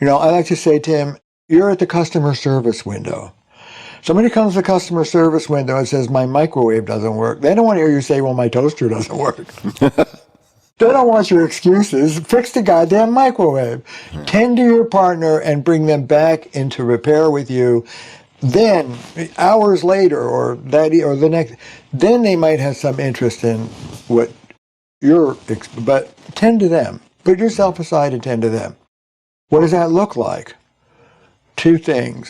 You know, I like to say, Tim, you're at the customer service window. Somebody comes to the customer service window and says, my microwave doesn't work. They don't want to hear you say, well, my toaster doesn't work. They don't want your excuses. Fix the goddamn microwave. Yeah. Tend to your partner and bring them back into repair with you. Then, hours later, or the next, then they might have some interest in what but tend to them. Put yourself aside and tend to them. What does that look like? Two things.